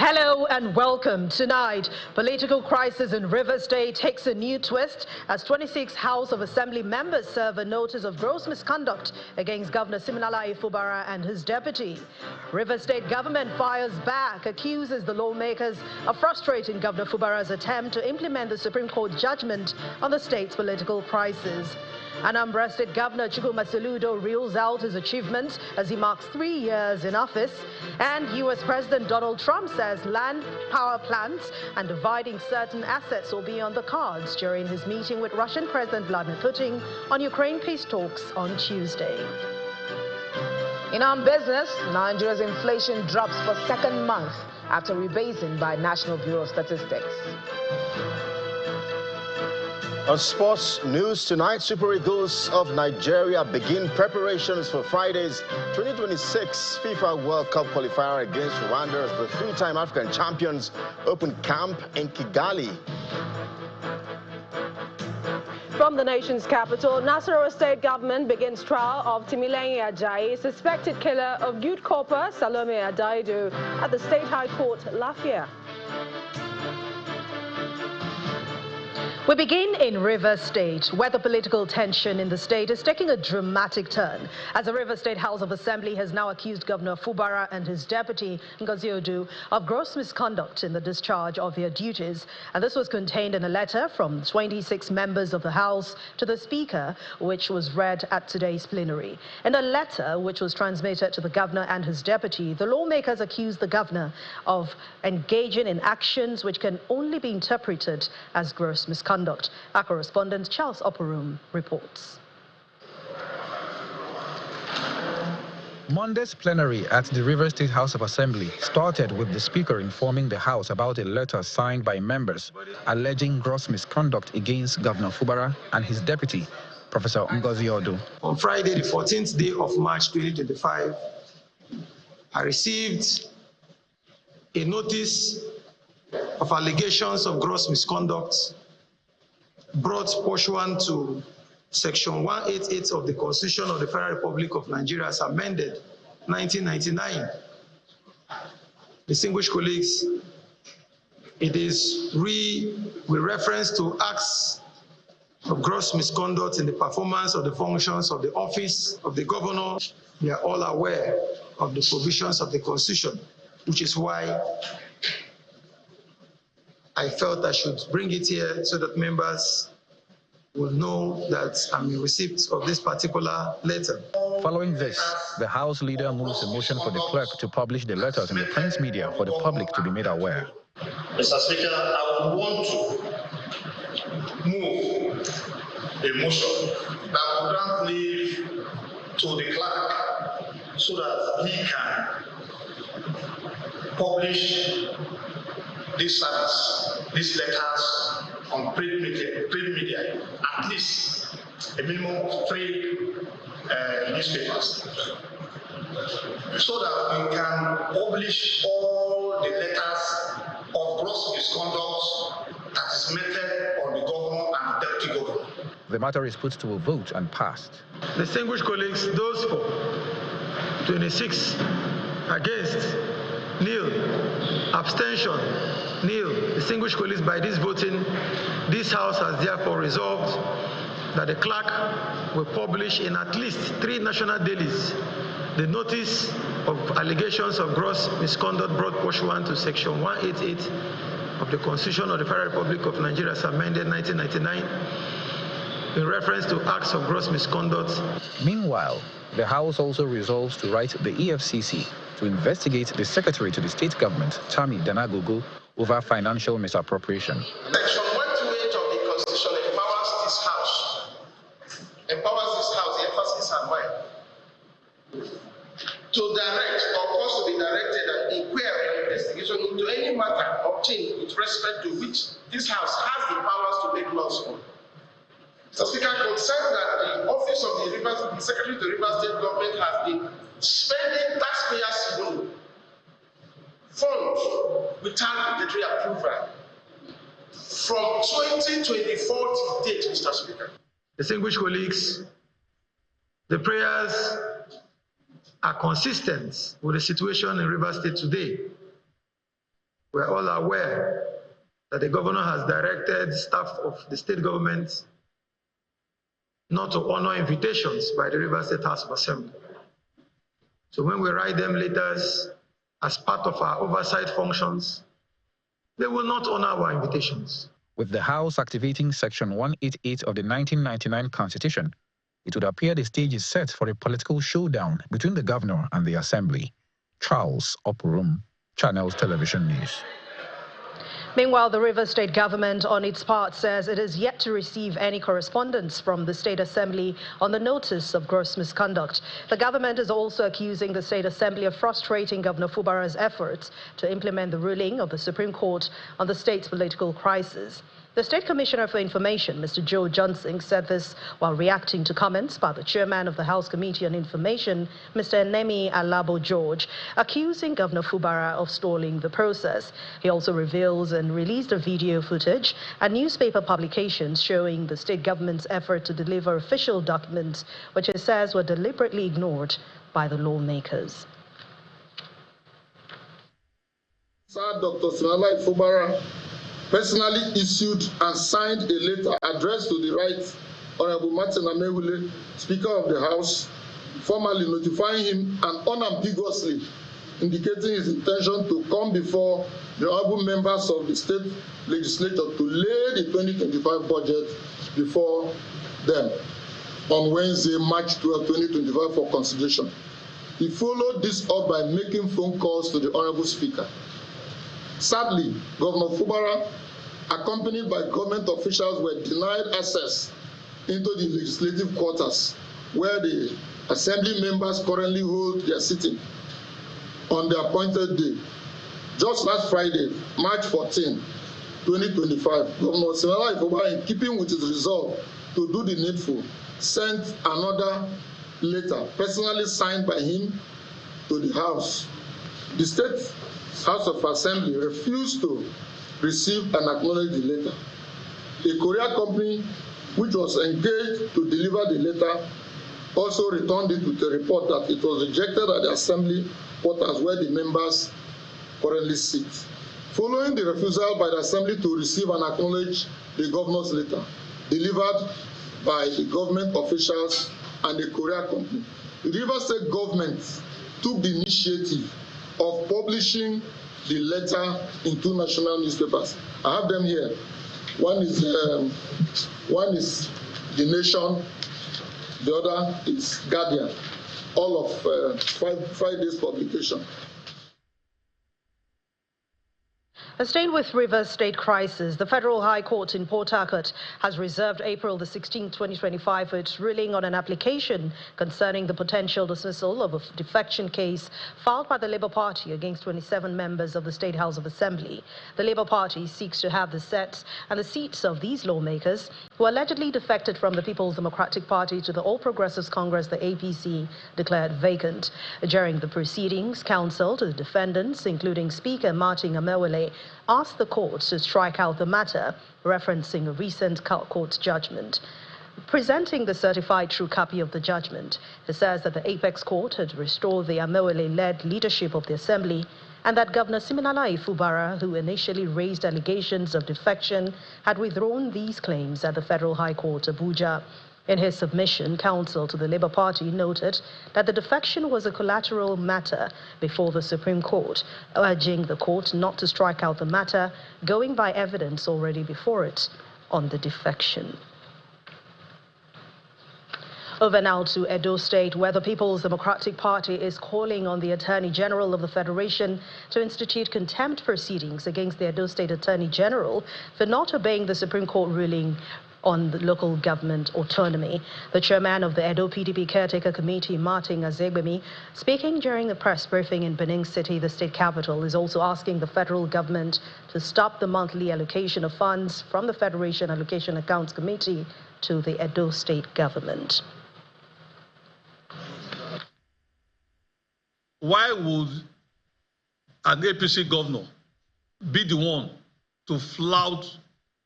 Hello and welcome. Tonight, political crisis in River State takes a new twist as 26 House of Assembly members serve a notice of gross misconduct against Governor Siminalayi Fubara and his deputy. River State government fires back, accuses the lawmakers of frustrating Governor Fubara's attempt to implement the Supreme Court judgment on the state's political crisis. Anambra State Governor Chukwuma Soludo reels out his achievements as he marks 3 years in office. And U.S. President Donald Trump says land power plants and dividing certain assets will be on the cards during his meeting with Russian President Vladimir Putin on Ukraine peace talks on Tuesday. In our business, Nigeria's inflation drops for second month after rebasing by National Bureau of Statistics. On sports news tonight, Super Eagles of Nigeria begin preparations for Friday's 2026 FIFA World Cup qualifier against Rwanda as the three-time African champions open camp in Kigali. From the nation's capital, Nasarawa State government begins trial of Timileyin Ajayi, suspected killer of youth corper Salome Adaidu, at the State High Court, Lafayette. We begin in River State, where the political tension in the state is taking a dramatic turn, as the River State House of Assembly has now accused Governor Fubara and his deputy, Ngozi Odu, of gross misconduct in the discharge of their duties. And this was contained in a letter from 26 members of the House to the Speaker, which was read at today's plenary. In a letter which was transmitted to the governor and his deputy, the lawmakers accused the governor of engaging in actions which can only be interpreted as gross misconduct. Our correspondent Charles Oporum reports. Monday's plenary at the River State House of Assembly started with the Speaker informing the House about a letter signed by members alleging gross misconduct against Governor Fubara and his deputy, Professor Ngozi Odu. On Friday, the 14th day of March 2025, I received a notice of allegations of gross misconduct brought pursuant to Section 188 of the Constitution of the Federal Republic of Nigeria as amended 1999. Distinguished colleagues, it is with reference to acts of gross misconduct in the performance of the functions of the office of the governor. We are all aware of the provisions of the Constitution, which is why I felt I should bring it here so that members will know that I'm in receipt of this particular letter. Following this, the House leader moves a motion for the clerk to publish the letters in the print media for the public to be made aware. Mr. Speaker, I would want to move a motion that would grant leave to the clerk so that he can publish this service, these letters on print media, at least a minimum of 3 newspapers, so that we can publish all the letters of gross misconduct that is meted on the governor and the deputy governor. The matter is put to a vote and passed. Distinguished colleagues, those for 26 against, nil. Abstention, nil. Distinguished colleagues, by this voting, this House has therefore resolved that the clerk will publish in at least 3 national dailies the notice of allegations of gross misconduct brought pursuant to Section 188 of the Constitution of the Federal Republic of Nigeria as amended 1999 in reference to acts of gross misconduct. Meanwhile, the House also resolves to write the EFCC to investigate the Secretary to the State Government, Tami Danagogo, over financial misappropriation. Section 128 of the Constitution empowers this House, the emphasis and mine, to direct or cause to be directed an inquiry or investigation into any matter obtained with respect to which this House has the powers to make laws on. Mr. Speaker, concerned that the office of the Secretary to the River State government has been spending taxpayers' money, funds without budgetary approval from 2024 to date, Mr. Speaker. Distinguished colleagues, the prayers are consistent with the situation in River State today. We're all aware that the governor has directed staff of the state government not to honor invitations by the Rivers State House of Assembly. So when we write them letters as part of our oversight functions, they will not honor our invitations. With the House activating Section 188 of the 1999 Constitution, it would appear the stage is set for a political showdown between the governor and the Assembly. Charles Oporum, Channels Television News. Meanwhile, the Rivers State government on its part says it is yet to receive any correspondence from the State Assembly on the notice of gross misconduct. The government is also accusing the State Assembly of frustrating Governor Fubara's efforts to implement the ruling of the Supreme Court on the state's political crisis. The State Commissioner for Information, Mr. Joe Johnson, said this while reacting to comments by the chairman of the House Committee on Information, Mr. Nemi Alabo George, accusing Governor Fubara of stalling the process. He also reveals and released a video footage and newspaper publications showing the state government's effort to deliver official documents, which it says were deliberately ignored by the lawmakers. Sir Dr. Simalai Fubara personally issued and signed a letter addressed to the Right Honorable Martin Amewule, Speaker of the House, formally notifying him and unambiguously indicating his intention to come before the honorable members of the state legislature to lay the 2025 budget before them on Wednesday, March 12, 2025 for consideration. He followed this up by making phone calls to the Honorable Speaker. Sadly, Governor Fubara, accompanied by government officials, were denied access into the legislative quarters where the assembly members currently hold their sitting on the appointed day. Just last Friday, March 14, 2025, Governor Simalai Fubara, in keeping with his resolve to do the needful, sent another letter personally signed by him to the House. The State House of Assembly refused to receive and acknowledge the letter. A courier company which was engaged to deliver the letter also returned it with a report that it was rejected at the Assembly quarters where the members currently sit. Following the refusal by the Assembly to receive and acknowledge the governor's letter delivered by the government officials and the courier company, the Rivers State government took the initiative of publishing the letter in 2 national newspapers. I have them here. One is The Nation, the other is Guardian, all of Friday's publication. Staying with Rivers State crisis, the Federal High Court in Port Harcourt has reserved April the 16th, 2025 for its ruling on an application concerning the potential dismissal of a defection case filed by the Labour Party against 27 members of the State House of Assembly. The Labour Party seeks to have the sets and the seats of these lawmakers who allegedly defected from the People's Democratic Party to the All Progressives Congress, the APC, declared vacant. During the proceedings, counsel to the defendants, including Speaker Martin Amewule, asked the court to strike out the matter, referencing a recent court judgment. Presenting the certified true copy of the judgment, it says that the Apex Court had restored the Amewule-led leadership of the Assembly and that Governor Siminalayi Fubara, who initially raised allegations of defection, had withdrawn these claims at the Federal High Court, Abuja. In his submission, counsel to the Labour Party noted that the defection was a collateral matter before the Supreme Court, urging the court not to strike out the matter, going by evidence already before it on the defection. Over now to Edo State, where the People's Democratic Party is calling on the Attorney General of the Federation to institute contempt proceedings against the Edo State Attorney General for not obeying the Supreme Court ruling on the local government autonomy. The chairman of the Edo PDP Caretaker Committee, Martin Azegbemi, speaking during the press briefing in Benin City, the state capital, is also asking the federal government to stop the monthly allocation of funds from the Federation Allocation Accounts Committee to the Edo State government. Why would an APC governor be the one to flout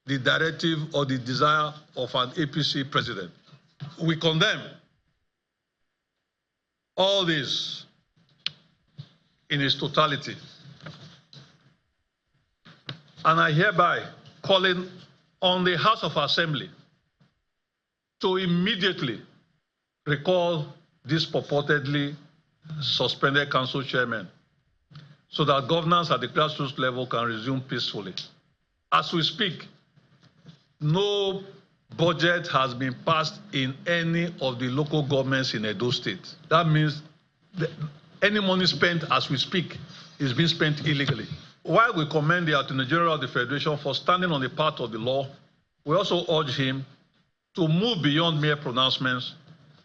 the directive or the desire of an APC president? We condemn all this in its totality. And I hereby calling on the House of Assembly to immediately recall this purportedly suspended council chairman so that governance at the grassroots level can resume peacefully. As we speak, no budget has been passed in any of the local governments in Edo State. That means any money spent as we speak is being spent illegally. While we commend the Attorney General of the Federation for standing on the path of the law, we also urge him to move beyond mere pronouncements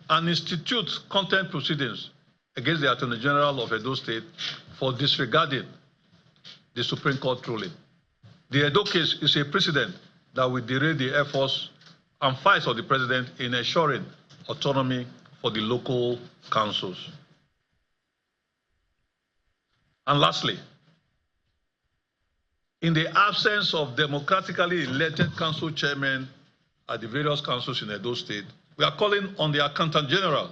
and institute contempt proceedings against the Attorney General of Edo State for disregarding the Supreme Court ruling. The Edo case is a precedent that will derail the efforts and fights of the President in ensuring autonomy for the local councils. And lastly, in the absence of democratically elected council chairmen at the various councils in Edo State, we are calling on the Accountant General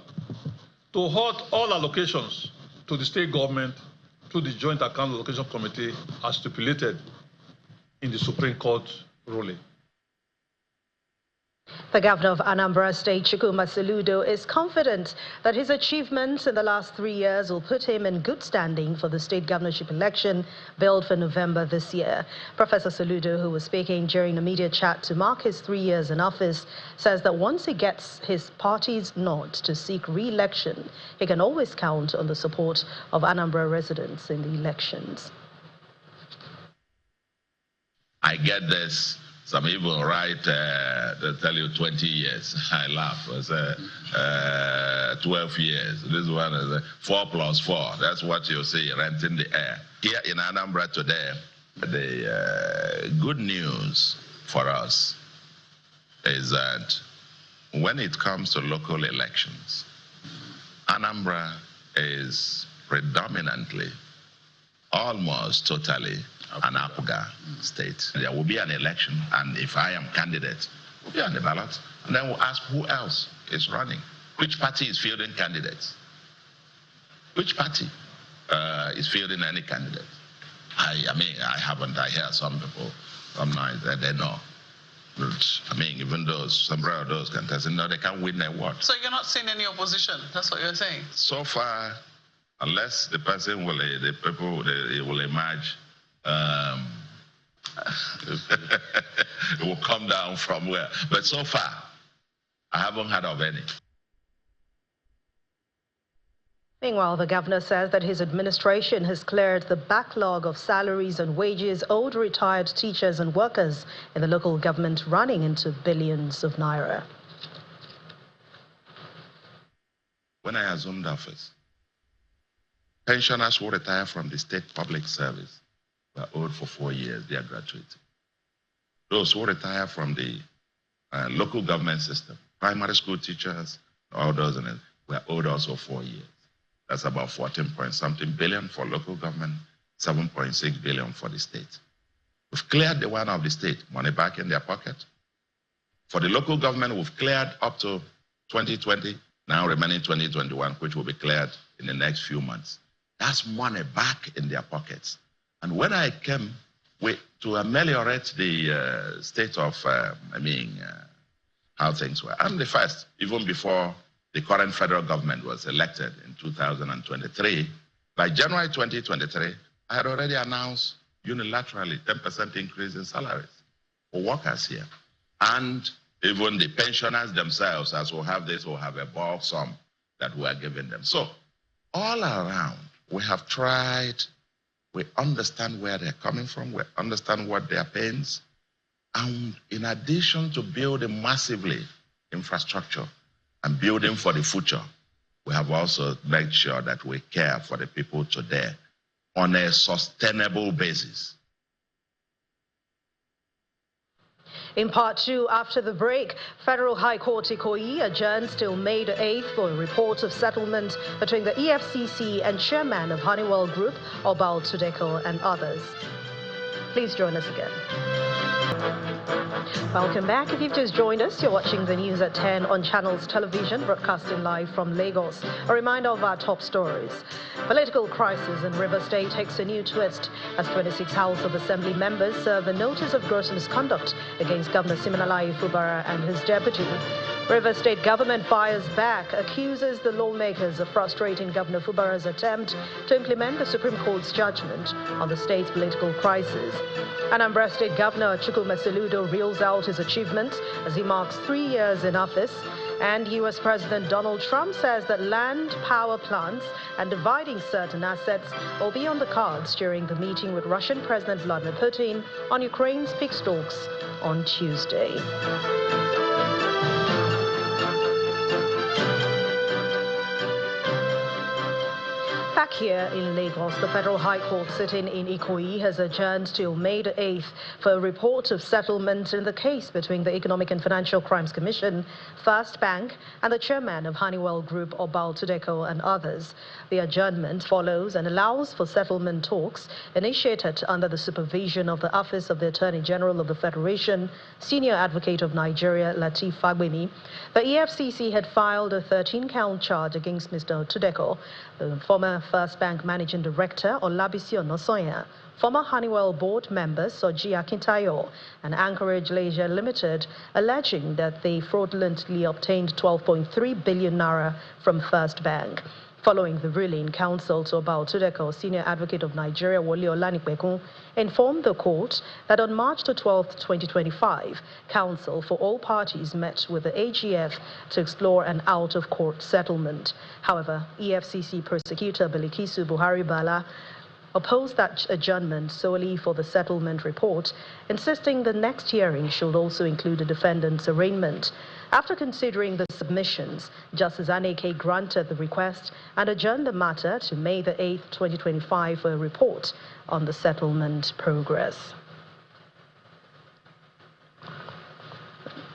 to halt all allocations to the state government through the Joint Account Allocation Committee as stipulated in the Supreme Court ruling. The governor of Anambra State, Chukwuma Soludo, is confident that his achievements in the last 3 years will put him in good standing for the state governorship election billed for November this year. Professor Soludo, who was speaking during a media chat to mark his 3 years in office, says that once he gets his party's nod to seek re-election, he can always count on the support of Anambra residents in the elections. I get this. Some people write, they tell you 20 years. I laugh. It's 12 years. This one is 4 plus 4. That's what you see, rent in the air. Here in Anambra today, the good news for us is that when it comes to local elections, Anambra is predominantly, almost totally, an Apuga state. There will be an election, and if I am candidate, we'll be on the ballot. And then we'll ask who else is running. Which party is fielding candidates? Which party is fielding any candidate? I hear some people, some nights, they know. But, even some of those contestants, no, they can't win their ward. So you're not seeing any opposition? That's what you're saying? So far, unless the person will, the people, they will emerge. It will come down from where? But so far, I haven't heard of any. Meanwhile, the governor says that his administration has cleared the backlog of salaries and wages owed retired teachers and workers in the local government, running into billions of naira. When I assumed office, pensioners who retire from the state public service were owed for 4 years their gratuity. Those who retire from the local government system, primary school teachers, all those, were owed also 4 years. That's about 14-point-something billion for local government, 7.6 billion for the state. We've cleared the one of the state, money back in their pocket. For the local government, we've cleared up to 2020, now remaining 2021, which will be cleared in the next few months. That's money back in their pockets. And when I came to ameliorate the state of, how things were, I'm the first, even before the current federal government was elected in 2023. By January 2023, I had already announced unilaterally 10% increase in salaries for workers here. And even the pensioners themselves, as will have this, will have a bulk sum that we are giving them. So all around, we have tried. We understand where they're coming from. We understand what their pains. And in addition to building massively infrastructure and building for the future, we have also made sure that we care for the people today on a sustainable basis. In part 2, after the break, Federal High Court Ikoyi adjourns till May the 8th for a report of settlement between the EFCC and chairman of Honeywell Group, Obal Tudeko, and others. Please join us again. Welcome back. If you've just joined us, you're watching the news at 10 on Channels Television, broadcasting live from Lagos. A reminder of our top stories. Political crisis in River State takes a new twist as 26 House of Assembly members serve a notice of gross misconduct against Governor Siminalayi Fubara and his deputy. River State government fires back, accuses the lawmakers of frustrating Governor Fubara's attempt to implement the Supreme Court's judgment on the state's political crisis. Anambra State Governor Chukwuma Soludo reels out his achievements as he marks 3 years in office. And U.S. President Donald Trump says that land, power plants and dividing certain assets will be on the cards during the meeting with Russian President Vladimir Putin on Ukraine's peace talks on Tuesday. Back here in Lagos, the Federal High Court sitting in Ikoyi has adjourned till May the 8th for a report of settlement in the case between the Economic and Financial Crimes Commission, First Bank, and the chairman of Honeywell Group, Obal Tudeko, and others. The adjournment follows and allows for settlement talks initiated under the supervision of the Office of the Attorney General of the Federation, Senior Advocate of Nigeria, Lateef Fagbemi. The EFCC had filed a 13-count charge against Mr. Tudeko, the former First Bank Managing Director Olabisi Onosoya, former Honeywell board members Soji Akintayo and Anchorage Leisure Limited, alleging that they fraudulently obtained 12.3 billion naira from First Bank. Following the ruling, counsel to Obal Tudeko, Senior Advocate of Nigeria, Wole Olanipekun, informed the court that on March 12, 2025, counsel for all parties met with the AGF to explore an out-of-court settlement. However, EFCC prosecutor Bilikisu Buhari Bala opposed that adjournment solely for the settlement report, insisting the next hearing should also include the defendant's arraignment. After considering the submissions, Justice Aneke granted the request and adjourned the matter to May the 8th, 2025 for a report on the settlement progress.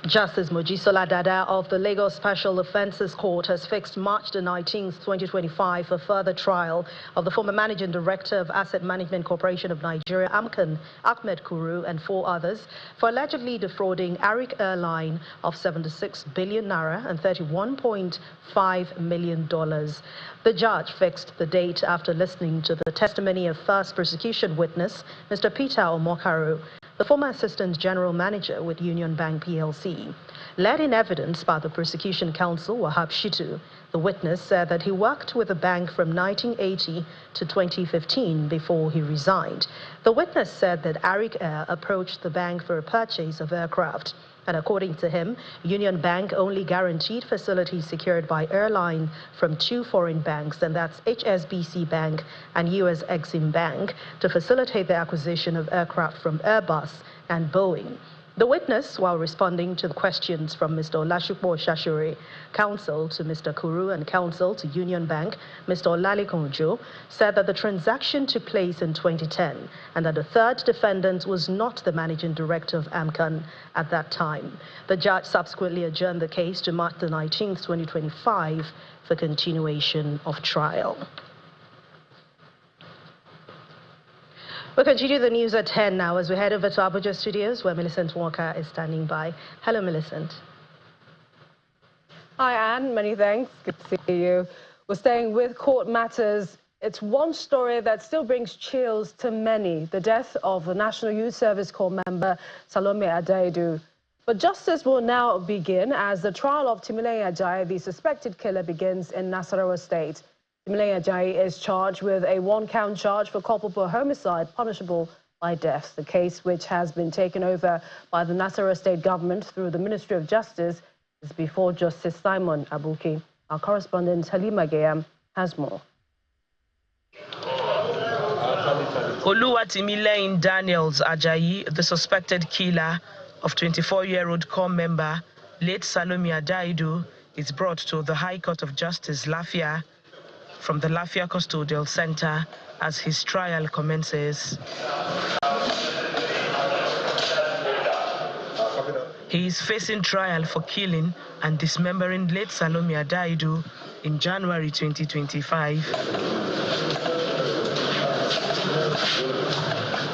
Justice Mojisola Dada of the Lagos Special Offences Court has fixed March the 19th, 2025 for further trial of the former Managing Director of Asset Management Corporation of Nigeria, AMCON, Ahmed Kuru, and 4 others for allegedly defrauding Arik Airline of 76 billion naira and $31.5 million. The judge fixed the date after listening to the testimony of first prosecution witness, Mr. Peter Omokaru, the former Assistant General Manager with Union Bank PLC. Led in evidence by the prosecution counsel, Wahab Shitu, the witness said that he worked with the bank from 1980 to 2015 before he resigned. The witness said that Arik Air approached the bank for a purchase of aircraft. And according to him, Union Bank only guaranteed facilities secured by airline from 2 foreign banks, and that's HSBC Bank and US Exim Bank, to facilitate the acquisition of aircraft from Airbus and Boeing. The witness, while responding to the questions from Mr. Olashukbo Shashure, counsel to Mr. Kuru and counsel to Union Bank, Mr. Olalikon Ojo, said that the transaction took place in 2010 and that the third defendant was not the managing director of AMCON at that time. The judge subsequently adjourned the case to March the 19th, 2025 for continuation of trial. We'll continue the news at 10 now as we head over to Abuja studios where Millicent Walker is standing by. Hello, Millicent. Hi, Anne. Many thanks. Good to see you. We're staying with court matters. It's one story that still brings chills to many, the death of the National Youth Service Corps member Salome Adaidu. But justice will now begin as the trial of Timileyin Ajayi, the suspected killer, begins in Nasarawa State. Timileyin Ajayi is charged with a 1-count charge for culpable homicide punishable by death. The case, which has been taken over by the Nasarawa State government through the Ministry of Justice, is before Justice Simon Abuki. Our correspondent Halima Gayam has more. Oluwatimileyin Daniels Ajayi, the suspected killer of 24-year-old corps member late Salome Adaidu, is brought to the High Court of Justice, Lafia, from the Lafia Custodial Center as his trial commences. He is facing trial for killing and dismembering late Salome Adaidu in January 2025.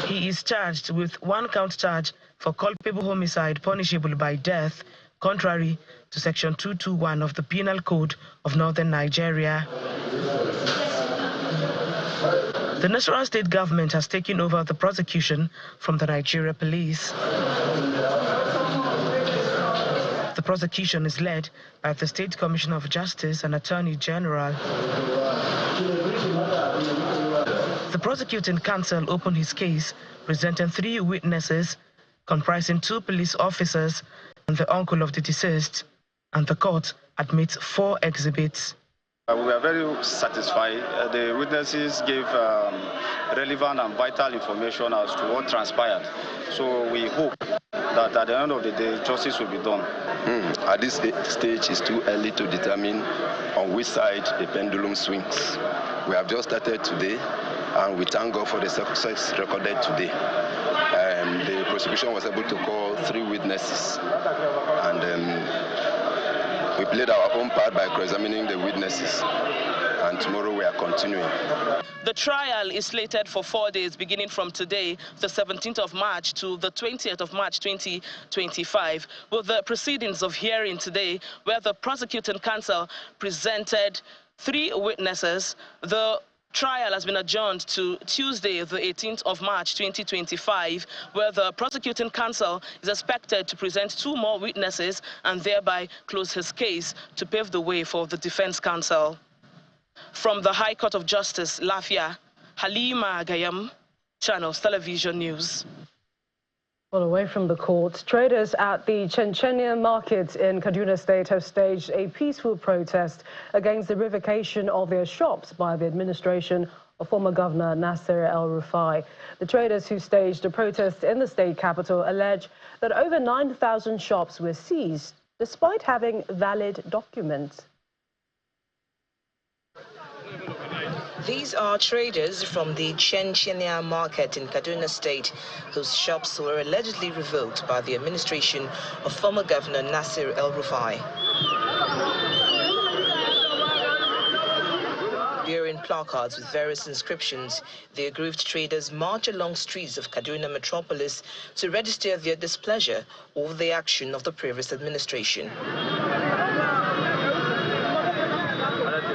He is charged with 1 count charge for culpable homicide punishable by death, contrary to Section 221 of the Penal Code of Northern Nigeria. The Nasarawa state government has taken over the prosecution from the Nigeria police. The prosecution is led by the State Commissioner of Justice and Attorney General. The prosecuting counsel opened his case, presenting 3 witnesses, comprising 2 police officers and the uncle of the deceased, and the court admits 4 exhibits. We were very satisfied. The witnesses gave relevant and vital information as to what transpired. So we hope that at the end of the day, justice will be done. At this stage, it's too early to determine on which side the pendulum swings. We have just started today, and we thank God for the success recorded today. The prosecution was able to call 3 witnesses, and we played our own part by examining the witnesses, and tomorrow we are continuing. The trial is slated for 4 days, beginning from today, the 17th of March, to the 20th of March, 2025, with the proceedings of hearing today, where the prosecuting counsel presented 3 witnesses. The trial has been adjourned to Tuesday, the 18th of March, 2025, where the prosecuting counsel is expected to present 2 more witnesses and thereby close his case to pave the way for the defense counsel. From the High Court of Justice, Lafia, Halima Gayam, Channels Television News. Well, away from the courts, traders at the Chenchenia market in Kaduna State have staged a peaceful protest against the revocation of their shops by the administration of former Governor Nasir El-Rufai. The traders who staged a protest in the state capital allege that over 9,000 shops were seized despite having valid documents. These are traders from the Chenchenia market in Kaduna State whose shops were allegedly revoked by the administration of former Governor Nasir El-Rufai. Bearing placards with various inscriptions, the aggrieved traders march along streets of Kaduna metropolis to register their displeasure over the action of the previous administration.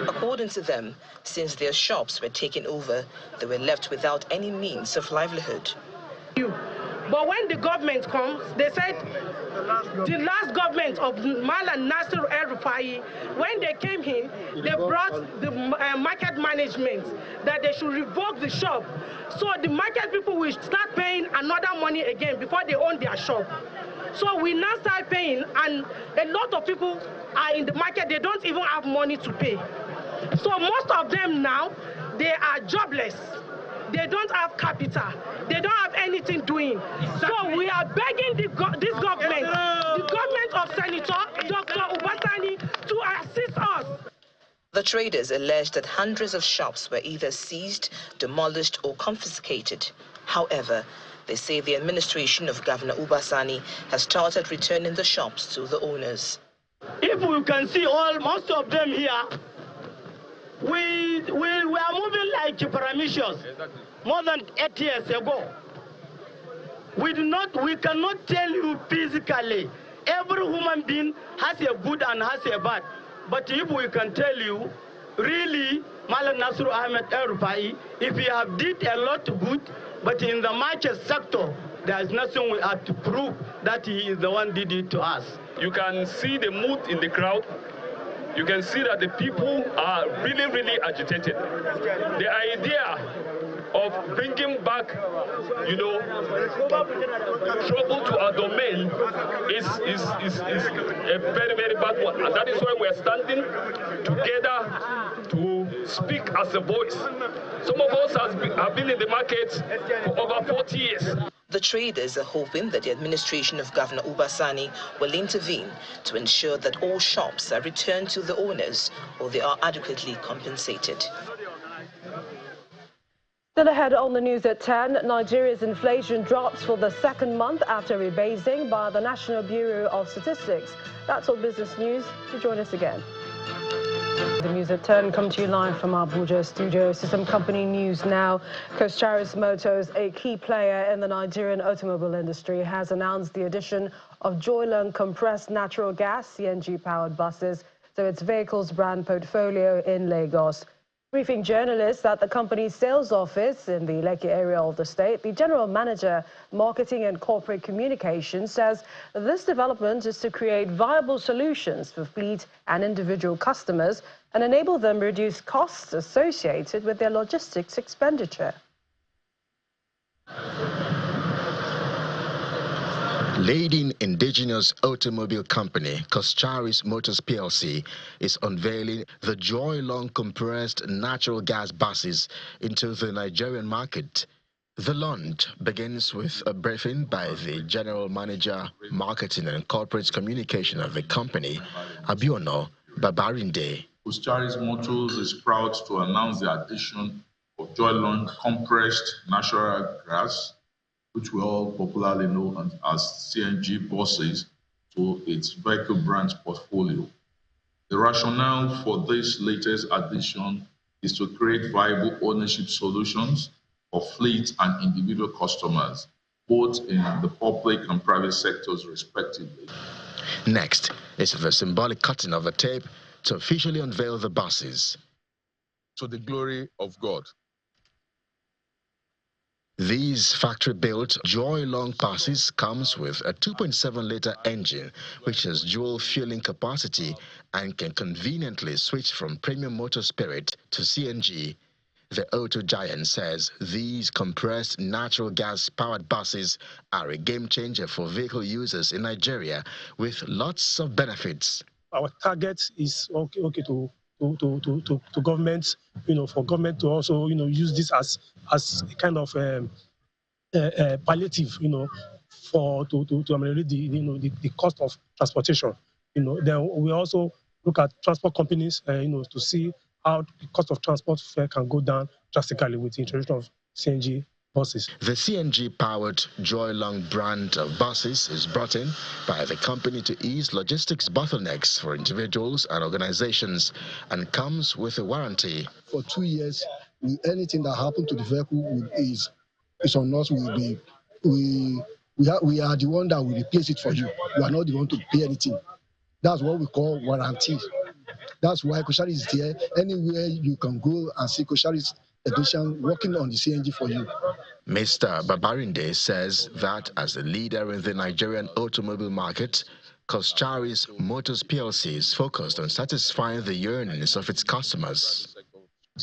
According to them, since their shops were taken over, they were left without any means of livelihood. But when the government comes, they said the last government of Malam Nasir El-Rufai, when they came in, they brought the market management that they should revoke the shop. So the market people will start paying another money again before they own their shop. So we now start paying, and a lot of people are in the market, they don't even have money to pay. So most of them now, they are jobless. They don't have capital. They don't have anything doing. So we are begging this government, the government of Senator Dr. Ubasani, to assist us. The traders allege that hundreds of shops were either seized, demolished, or confiscated. However, they say the administration of Governor Ubasani has started returning the shops to the owners. If we can see most of them here, we are moving like paramecious more than 8 years ago. We cannot tell you physically. Every human being has a good and has a bad. But if we can tell you, really, Malam Nasir El-Rufai, if he have did a lot good, but in the market sector, there is nothing we have to prove that he is the one did it to us. You can see the mood in the crowd. You can see that the people are really, really agitated. The idea of bringing back, trouble to our domain is a very, very bad one. And that is why we're standing together to speak as a voice. Some of us have been in the market for over 40 years. The traders are hoping that the administration of Governor Ubasani will intervene to ensure that all shops are returned to the owners or they are adequately compensated. Still ahead on the news at 10, Nigeria's inflation drops for the 2nd month after rebasing by the National Bureau of Statistics. That's all business news. To join us again. The news at 10 come to you live from our Abuja studio. So some company news now. Coscharis Motors, a key player in the Nigerian automobile industry, has announced the addition of Joylon compressed natural gas CNG-powered buses to its vehicles brand portfolio in Lagos. Briefing journalists at the company's sales office in the Lekki area of the state, the general manager, marketing and corporate communications, says this development is to create viable solutions for fleet and individual customers and enable them reduce costs associated with their logistics expenditure. Leading indigenous automobile company Coscharis Motors PLC is unveiling the Joylon compressed natural gas buses into the Nigerian market. The launch begins with a briefing by the General Manager, Marketing and Corporate Communication of the company, Abiono Babarinde. Coscharis Motors is proud to announce the addition of Joylon compressed natural gas, which we all popularly know as CNG buses, to its vehicle brand portfolio. The rationale for this latest addition is to create viable ownership solutions for fleet and individual customers, both in the public and private sectors respectively. Next is the symbolic cutting of the tape to officially unveil the buses. To the glory of God. These factory-built Joylon buses comes with a 2.7-liter engine, which has dual fueling capacity and can conveniently switch from premium motor spirit to CNG. The auto giant says these compressed natural gas-powered buses are a game-changer for vehicle users in Nigeria with lots of benefits. Our target is to government, for government to also, use this as a kind of palliative, to ameliorate the cost of transportation. Then we also look at transport companies, to see how the cost of transport fare can go down drastically with the introduction of CNG buses. The CNG-powered Joylon brand of buses is brought in by the company to ease logistics bottlenecks for individuals and organizations and comes with a warranty. For 2 years, anything that happened to the vehicle is on us. We are the one that will replace it for you. We are not the one to pay anything. That's what we call warranty. That's why Coscharis is there. Anywhere you can go and see Coscharis edition working on the CNG for you. Mr. Babarinde says that as a leader in the Nigerian automobile market, Coscharis Motors PLC is focused on satisfying the yearnings of its customers.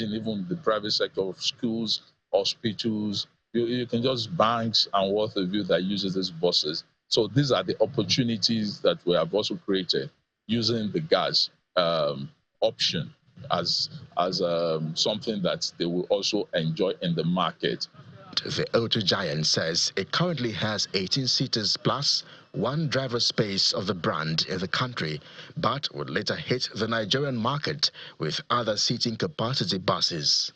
Even the private sector of schools, hospitals, you can just banks and what have you that uses these buses. So these are the opportunities that we have also created using the gas option as something that they will also enjoy in the market. The auto giant says it currently has 18 seaters plus one driver space of the brand in the country, but would later hit the Nigerian market with other seating capacity buses.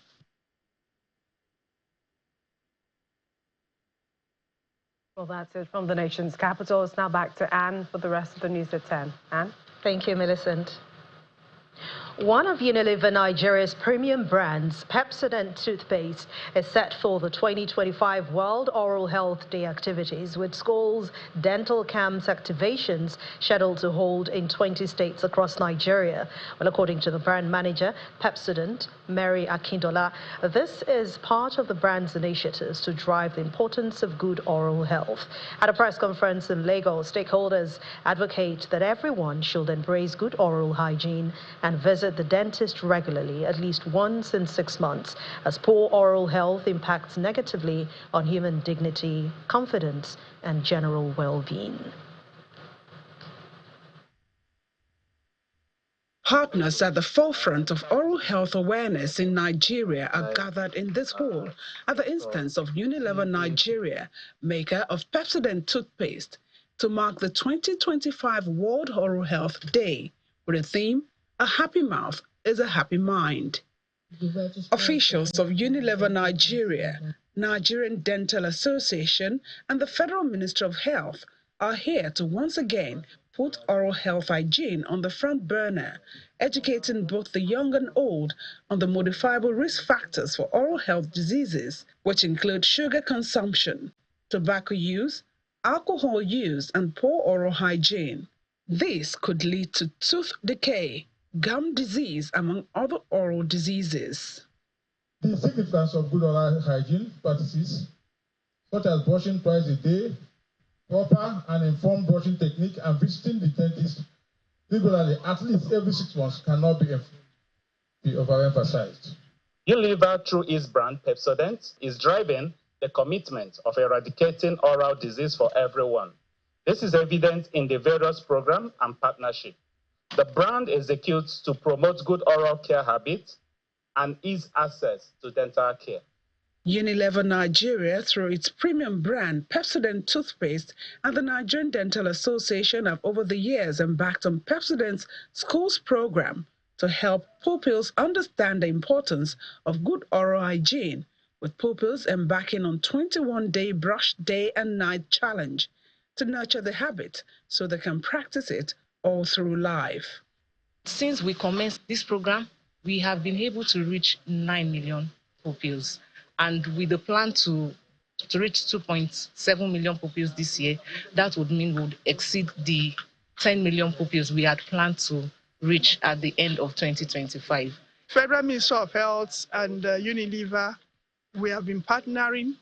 Well, that's it from the nation's capital. It's now back to Anne for the rest of the news at 10. Anne? Thank you, Millicent. One of Unilever Nigeria's premium brands, Pepsodent toothpaste, is set for the 2025 World Oral Health Day activities, with schools, dental camps activations scheduled to hold in 20 states across Nigeria. Well, according to the brand manager, Pepsodent, Mary Akindola, this is part of the brand's initiatives to drive the importance of good oral health. At a press conference in Lagos, stakeholders advocate that everyone should embrace good oral hygiene and visit the dentist regularly, at least once in 6 months, as poor oral health impacts negatively on human dignity, confidence, and general well-being. Partners at the forefront of oral health awareness in Nigeria are gathered in this hall at the instance of Unilever Nigeria, maker of Pepsodent toothpaste, to mark the 2025 World Oral Health Day with a theme, "A happy mouth is a happy mind." Officials of Unilever Nigeria, Nigerian Dental Association, and the Federal Ministry of Health are here to once again put oral health hygiene on the front burner, educating both the young and old on the modifiable risk factors for oral health diseases, which include sugar consumption, tobacco use, alcohol use, and poor oral hygiene. This could lead to tooth decay, gum disease, among other oral diseases. The significance of good oral hygiene practices, such as brushing twice a day, proper and informed brushing technique, and visiting the dentist regularly, at least every 6 months, cannot be overemphasized. Unilever, through its brand Pepsodent, is driving the commitment of eradicating oral disease for everyone. This is evident in the various programs and partnerships. The brand executes to promote good oral care habits and ease access to dental care. Unilever Nigeria, through its premium brand Pepsodent toothpaste, and the Nigerian Dental Association have over the years embarked on Pepsodent's Schools program to help pupils understand the importance of good oral hygiene, with pupils embarking on 21-day brush day and night challenge to nurture the habit so they can practice it all through life. Since we commenced this program, we have been able to reach 9 million pupils. And with the plan to reach 2.7 million pupils this year, that would mean we would exceed the 10 million pupils we had planned to reach at the end of 2025. Federal Ministry of Health and Unilever, we have been partnering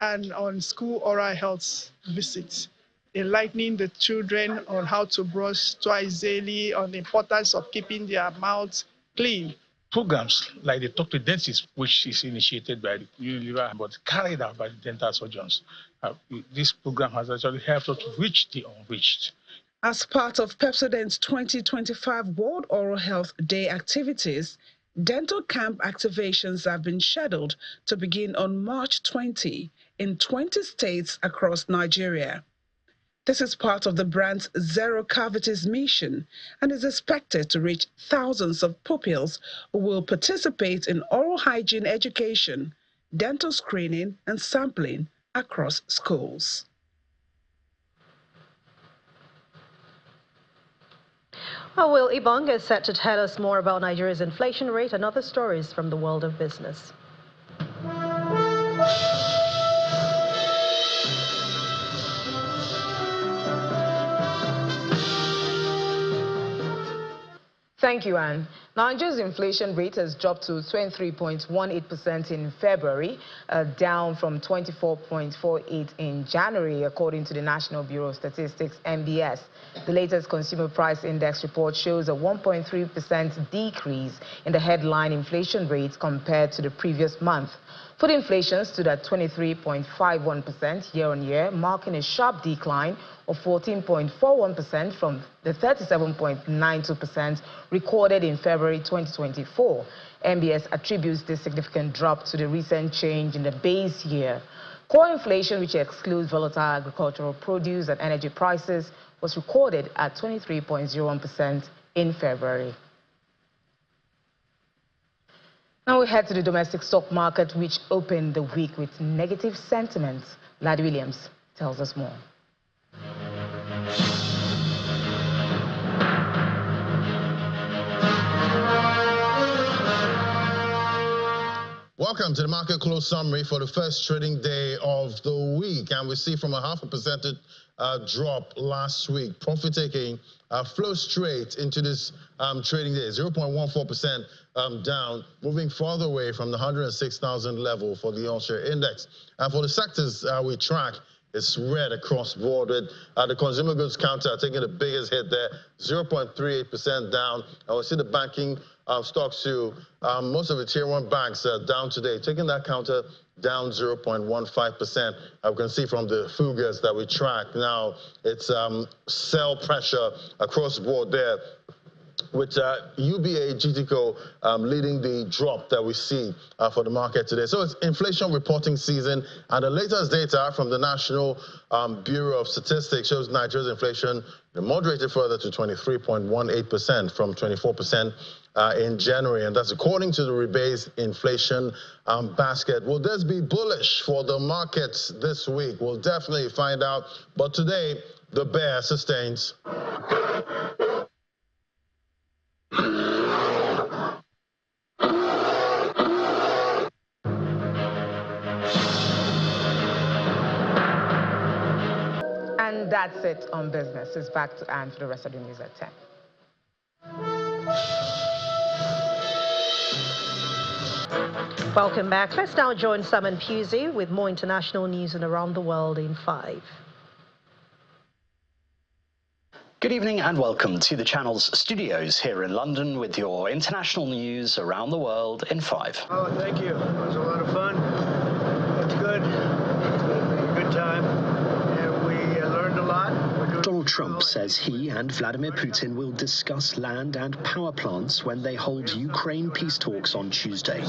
and on school oral health visits, enlightening the children on how to brush twice daily, on the importance of keeping their mouths clean. Programs like the Talk to Dentist, which is initiated by the Unilever but carried out by the dental surgeons. This program has actually helped us to reach the unreached. As part of Pepsodent's 2025 World Oral Health Day activities, dental camp activations have been scheduled to begin on March 20 in 20 states across Nigeria. This is part of the brand's Zero Cavities mission and is expected to reach thousands of pupils who will participate in oral hygiene education, dental screening, and sampling across schools. Well, Will Ibonga is set to tell us more about Nigeria's inflation rate and other stories from the world of business. Thank you, Anne. Nigeria's inflation rate has dropped to 23.18% in February, down from 24.48% in January, according to the National Bureau of Statistics, NBS. The latest Consumer Price Index report shows a 1.3% decrease in the headline inflation rate compared to the previous month. Food inflation stood at 23.51% year-on-year, marking a sharp decline of 14.41% from the 37.92% recorded in February 2024. NBS attributes this significant drop to the recent change in the base year. Core inflation, which excludes volatile agricultural produce and energy prices, was recorded at 23.01% in February. Now we head to the domestic stock market, which opened the week with negative sentiments. Lad Williams tells us more. Welcome to the market close summary for the first trading day of the week. And we see from a 0.5% drop last week, profit taking flow straight into this trading day, 0.14% down, moving farther away from the 106,000 level for the all-share index. And for the sectors we track, it's red across board, with the consumer goods counter taking the biggest hit there, 0.38% down. And we see the banking stocks too. Most of the tier 1 banks are down today, taking that counter down 0.15%. We can see from the figures that we track now, it's sell pressure across the board there, with UBA, GTCO leading the drop that we see for the market today. So it's inflation reporting season, and the latest data from the National Bureau of Statistics shows Nigeria's inflation moderated further to 23.18% from 24% in January, and that's according to the rebased inflation basket. Will this be bullish for the markets this week? We'll definitely find out. But today, The bear sustains. And that's it on business. It's back to Anne for the rest of the news at 10. Welcome back. Let's now join Simon Pusey with more international news and around the world in 5. Good evening and welcome to the channel's studios here in London with your international news around the world in 5. Oh, thank you. It was a lot of fun. It's good. It's a good time. And we learned a lot. Donald Trump says he and Vladimir Putin will discuss land and power plants when they hold Ukraine peace talks on Tuesday.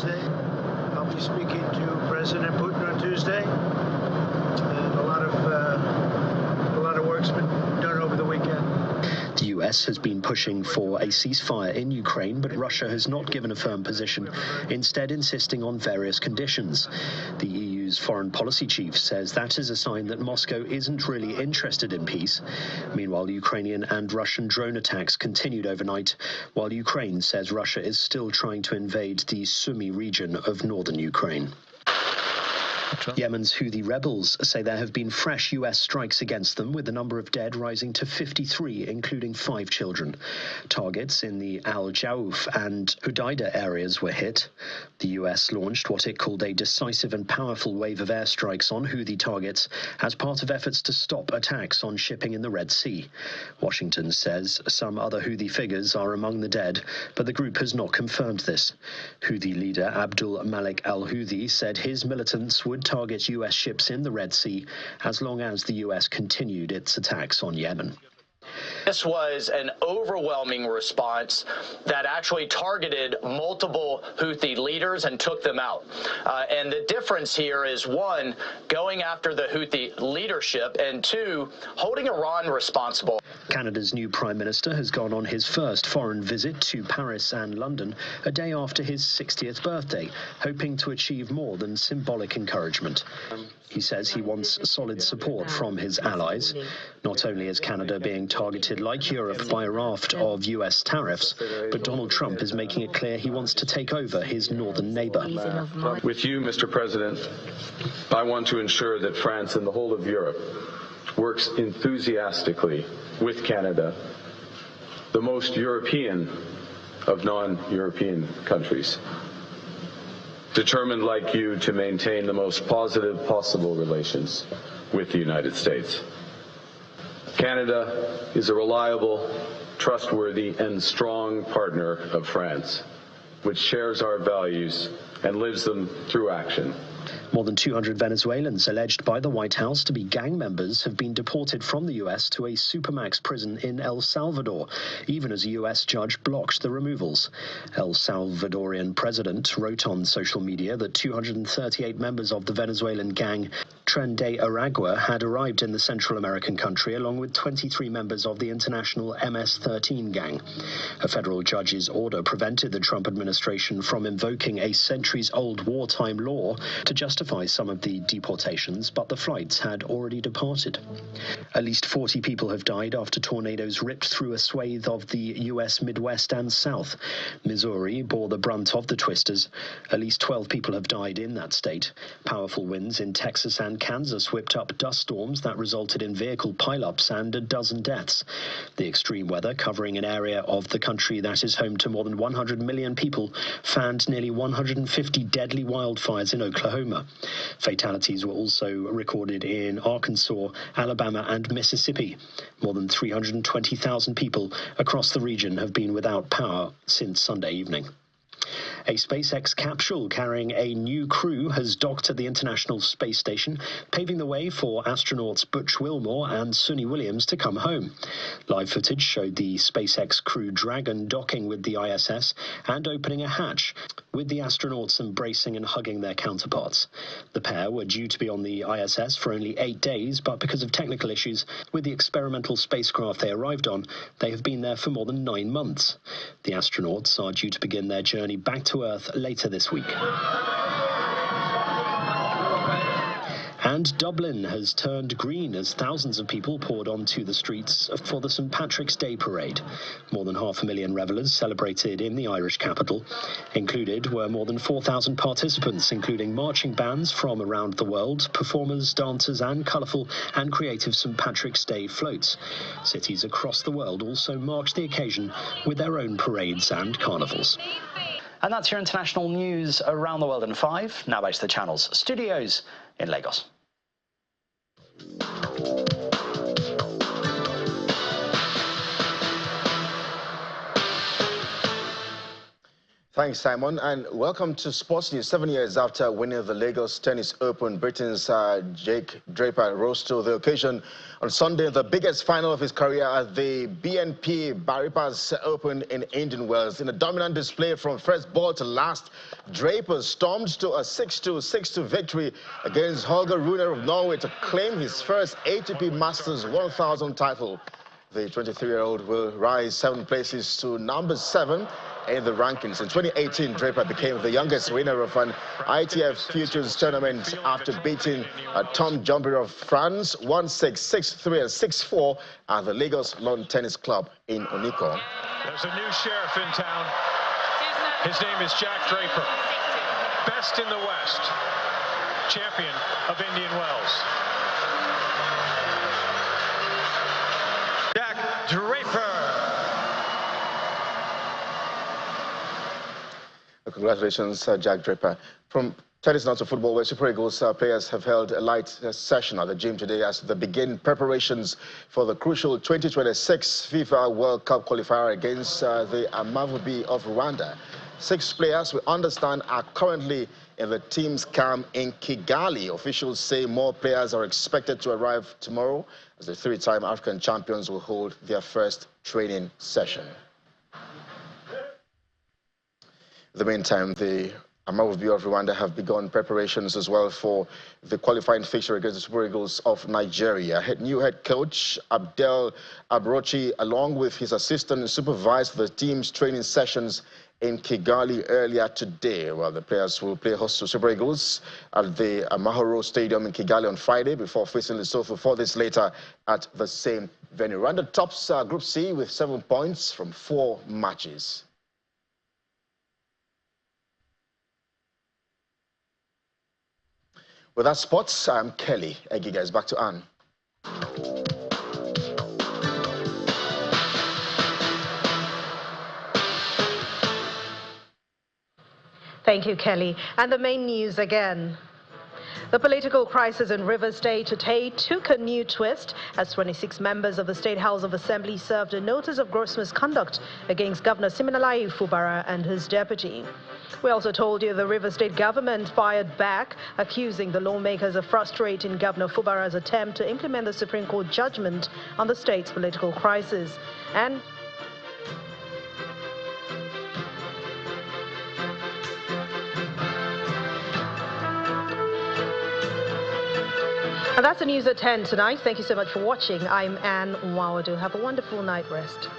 I'll be speaking to President Putin on Tuesday. And a lot of work's been done over the weekend. The US has been pushing for a ceasefire in Ukraine, but Russia has not given a firm position, instead insisting on various conditions. The EU's foreign policy chief says that is a sign that Moscow isn't really interested in peace. Meanwhile, Ukrainian and Russian drone attacks continued overnight, while Ukraine says Russia is still trying to invade the Sumy region of northern Ukraine. Yemen's Houthi rebels say there have been fresh US strikes against them, with the number of dead rising to 53, including 5 children. Targets in the Al Jaouf and Hudaida areas were hit. The US launched what it called a decisive and powerful wave of airstrikes on Houthi targets as part of efforts to stop attacks on shipping in the Red Sea. Washington says some other Houthi figures are among the dead, but the group has not confirmed this. Houthi leader Abdul Malik al-Houthi said his militants would target US ships in the Red Sea as long as the US continued its attacks on Yemen. This was an overwhelming response that actually targeted multiple Houthi leaders and took them out. And the difference here is, 1, going after the Houthi leadership, and 2, holding Iran responsible. Canada's new Prime Minister has gone on his first foreign visit to Paris and London a day after his 60th birthday, hoping to achieve more than symbolic encouragement. He says he wants solid support from his allies. Not only is Canada being targeted like Europe by a raft of US tariffs, but Donald Trump is making it clear he wants to take over his northern neighbor. With you, Mr. President, I want to ensure that France and the whole of Europe works enthusiastically with Canada, the most European of non-European countries, determined like you to maintain the most positive possible relations with the United States. Canada is a reliable, trustworthy, and strong partner of France, which shares our values and lives them through action. More than 200 Venezuelans alleged by the White House to be gang members have been deported from the U.S. to a supermax prison in El Salvador, even as a U.S. judge blocked the removals. El Salvadorian president wrote on social media that 238 members of the Venezuelan gang Tren de Aragua had arrived in the Central American country, along with 23 members of the international MS-13 gang. A federal judge's order prevented the Trump administration from invoking a centuries-old wartime law to justify some of the deportations, but the flights had already departed. At least 40 people have died after tornadoes ripped through a swathe of the U.S. Midwest and South. Missouri bore the brunt of the twisters. At least 12 people have died in that state. Powerful winds in Texas and Kansas whipped up dust storms that resulted in vehicle pileups and a dozen deaths. The extreme weather, covering an area of the country that is home to more than 100 million people, fanned nearly 150 deadly wildfires in Oklahoma. Fatalities were also recorded in Arkansas, Alabama, and Mississippi. More than 320,000 people across the region have been without power since Sunday evening. A SpaceX capsule carrying a new crew has docked at the International Space Station, paving the way for astronauts Butch Wilmore and Suni Williams to come home. Live footage showed the SpaceX Crew Dragon docking with the ISS and opening a hatch, with the astronauts embracing and hugging their counterparts. The pair were due to be on the ISS for only 8 days, but because of technical issues with the experimental spacecraft they arrived on, they have been there for more than 9 months. The astronauts are due to begin their journey back to Earth later this week. And Dublin has turned green as thousands of people poured onto the streets for the St Patrick's Day parade. More than 500,000 revellers celebrated in the Irish capital. Included were more than 4,000 participants, including marching bands from around the world, performers, dancers and colourful and creative St Patrick's Day floats. Cities across the world also marked the occasion with their own parades and carnivals. And that's your international news around the world in 5. Now back to the Channel's studios in Lagos. Thanks, Simon, and welcome to Sports News. 7 years after winning the Lagos Tennis Open, Britain's Jake Draper rose to the occasion on Sunday, the biggest final of his career at the BNP Paribas Open in Indian Wells. In a dominant display from first ball to last, Draper stormed to a 6-2, 6-2 victory against Holger Rune of Norway to claim his first ATP Masters 1000 title. The 23-year-old will rise 7 places to number 7 in the rankings. In 2018, Draper became the youngest winner of an ITF Futures tournament after beating Tom Jumper of France 1-6, 6-3 and 6-4 at the Lagos Lawn Tennis Club in Oniko. There's a new sheriff in town. His name is Jack Draper. Best in the West. Champion of Indian Wells. Jack Draper. Congratulations, Jack Draper. From tennis now to football, where Super Eagles players have held a light session at the gym today as they begin preparations for the crucial 2026 FIFA World Cup qualifier against the Amavubi of Rwanda. 6 players, we understand, are currently in the team's camp in Kigali. Officials say more players are expected to arrive tomorrow as the 3-time African champions will hold their first training session. In the meantime, the Amavubi of Rwanda have begun preparations as well for the qualifying fixture against the Super Eagles of Nigeria. New head coach Abdel Abrochi, along with his assistant, supervised the team's training sessions in Kigali earlier today. Well, the players will play host to Super Eagles at the Amahoro Stadium in Kigali on Friday before facing Lesotho 4 days later at the same venue. Rwanda tops Group C with 7 points from 4 matches. With that sports, I'm Kelly. Egiga is back to Anne. Thank you, Kelly. And the main news again. The political crisis in Edo State today took a new twist as 26 members of the State House of Assembly served a notice of gross misconduct against Governor Siminalayi Fubara and his deputy. We also told you the Edo State government fired back, accusing the lawmakers of frustrating Governor Fubara's attempt to implement the Supreme Court judgment on the state's political crisis. And that's the news at 10 tonight. Thank you so much for watching. I'm Anne Nwawadu. Have a wonderful night rest.